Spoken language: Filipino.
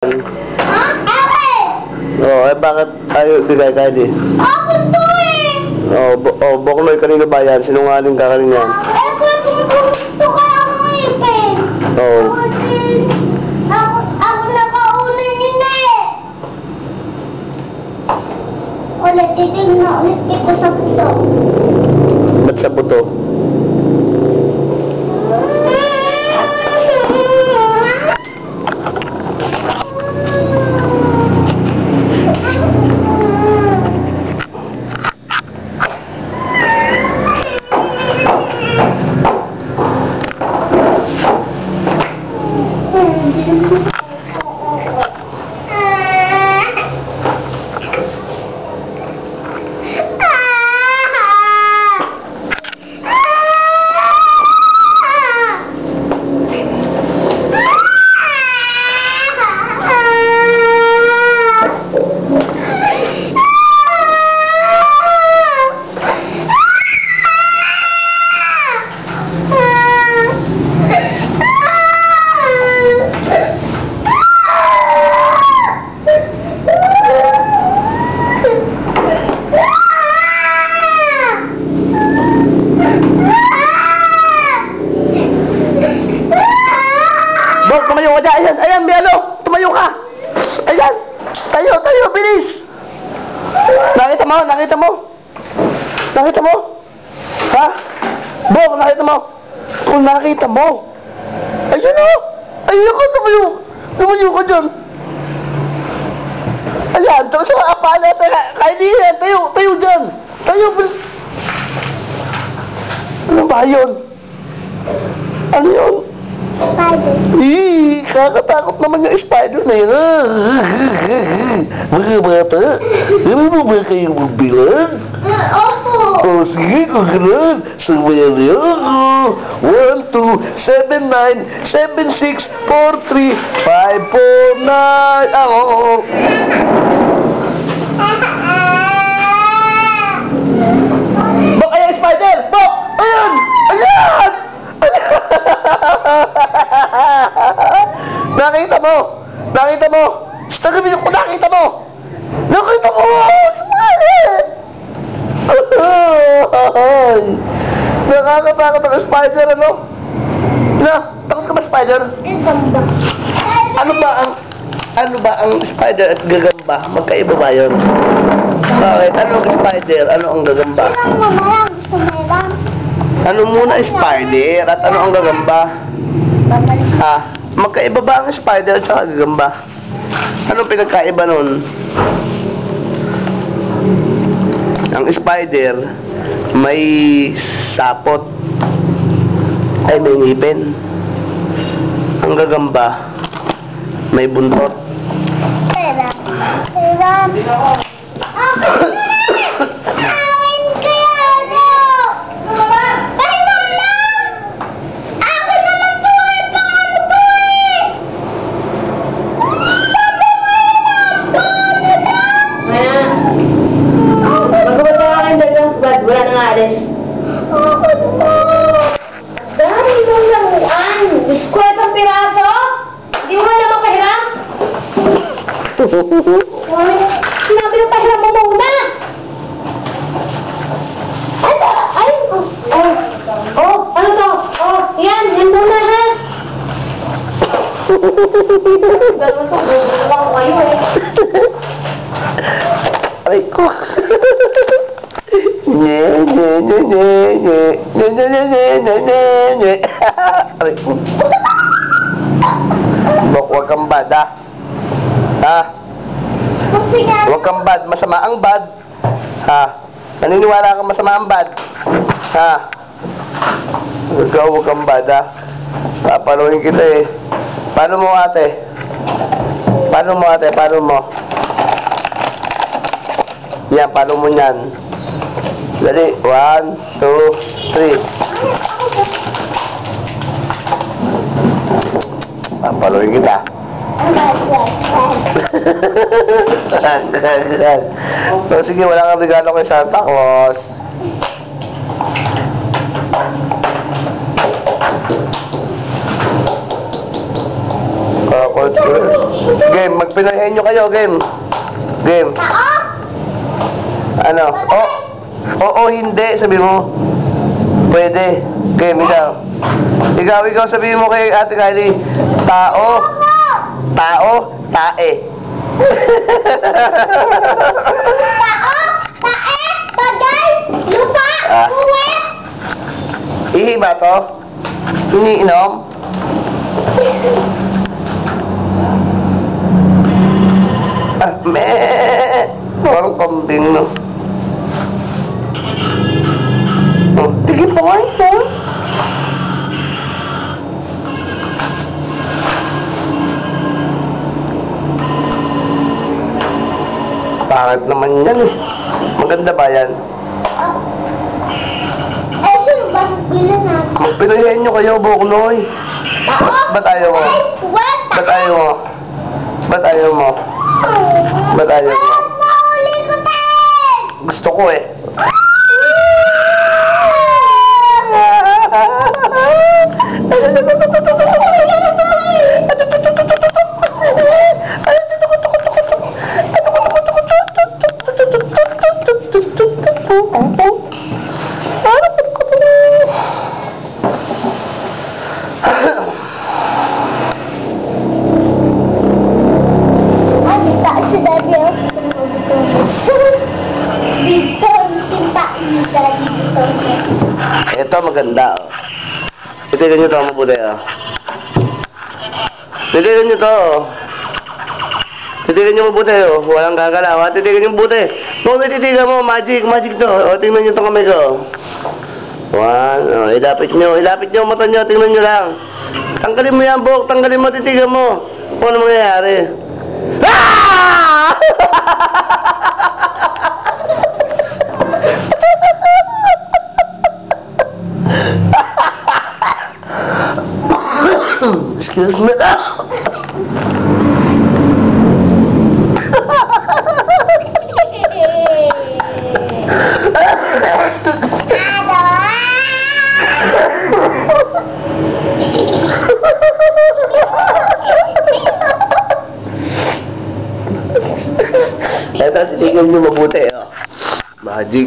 Oh, eh bakit ayaw bigay Kylie? Ako to eh! Boknoy, kanino ba yan? Sinungaling ka kanina. Gusto ko ang ipin. Oo. Ako nakauna niyo na eh. Ulit ko sa puto. Ba't sa buto? Bok, tumayo ka dyan. Ayan, Biano. Tumayo ka. Ayan. Tayo, bilis. Nakita mo? Ha? Bok, nakita mo? Kung nakita mo. Ayun o. Ayun ka, tumayo ka dyan. Ayan, tumayo ka. Paano? Kylie yan. Tayo dyan. Tayo, bilis. Ano ba yun? Ano yun? Spider. Kakatakot naman yung spider na yun. Mga bata, ano mo ba kayo magbilang? Opo. O sige, kung gano'n, sabayan niyo ako. 1, 2, 7, 9, 7, 6, 4, 3, 5, 4, 9. Oo. Bok, ayan, spider! Bok! Ayan! Ayan! Nakita mo! Nakita mo! Nakakatakot ang spider, ano? Na, takot ka ba spider? Gagamba. Ano ba ang spider at gagamba? Magkaiba ba yun? Bakit? Ano ang spider? Ano ang gagamba? Ilang mo na lang. Gusto mo lang. Ano muna ang spider at ano ang gagamba? Babalik. Ha? Magkaiba ba ang spider at saka gagamba? Anong pinagkaiba nun? Ang spider may sapot ay may ngipin. Ang gagamba may buntot. Pera. Akin kaya ano? Pahinom lang! Akin naman to eh! Paano to eh? Sabi mo yun! Paano lang? Magkabot ka kain dito, Brad. Wala nang alis. Akin to! Dahil yung laruan. Biskwet ang piraso? Hindi mo na mapahiram? Sinabi na pahiram mo muna. Ano to? Yan muna ha. Gano'n to, gusto ko kayo eh. Aray ko. Nye. Aray ko. Bok, huwag kang bad, ha? Ha? Huwag kang bad. Masama ang bad. Ha? Naniniwala kang masama ang bad? Ha? Huwag kang bad, ha? Papaluin kita eh. Paano mo, ate? Paano mo? Yan, paano mo yan? Dali, 1, 2, 3. Papaluin kita. So, sige, wala kang regalo kay Santa Claus. Kakot ko. Game, magpinahin nyo kayo, game. Game. Tao? Ano? Oo, hindi, sabi mo. Pwede. Game, ikaw. Ikaw, sabihin mo kay Ate Kylie. Tao. Tao. Tae. Tao? Tae? Bagay? Lupa? Ah. Buwet? Ihi ba to? Iniinom? Meh! Parang kambing, no? Oh, sige po, ito. Pangit naman yan, eh. Maganda ba yan? Eh, sino ba bilan natin? Magpinahin nyo kayo, Buknoy. Tao? Ba't ayaw mo? Buwet? Ba't ayaw mo? Ba't ayaw mo? Ba't ayaw mo? Nahuli ko tayo! Gusto ko, eh. Kita si Daddy. Dito, kita si Daddy dito. Ito maganda, oh. Titigan nyo to, mabuti, oh. Titigan nyo to, oh. Titigan nyo mabuti, oh. Walang gagalaw, ha. Titigan nyo mabuti. Kung titigan mo, magic to. O, tingnan nyo itong kamay ko. One, oh. Ilapit nyo ang mata nyo, tingnan nyo lang. Tanggalin mo yan, Bok. Tanggalin mo, titigan mo. Kung ano mangyayari. Ah! Excuse me. Ito, titigan nyo mabuti, oh. Magic.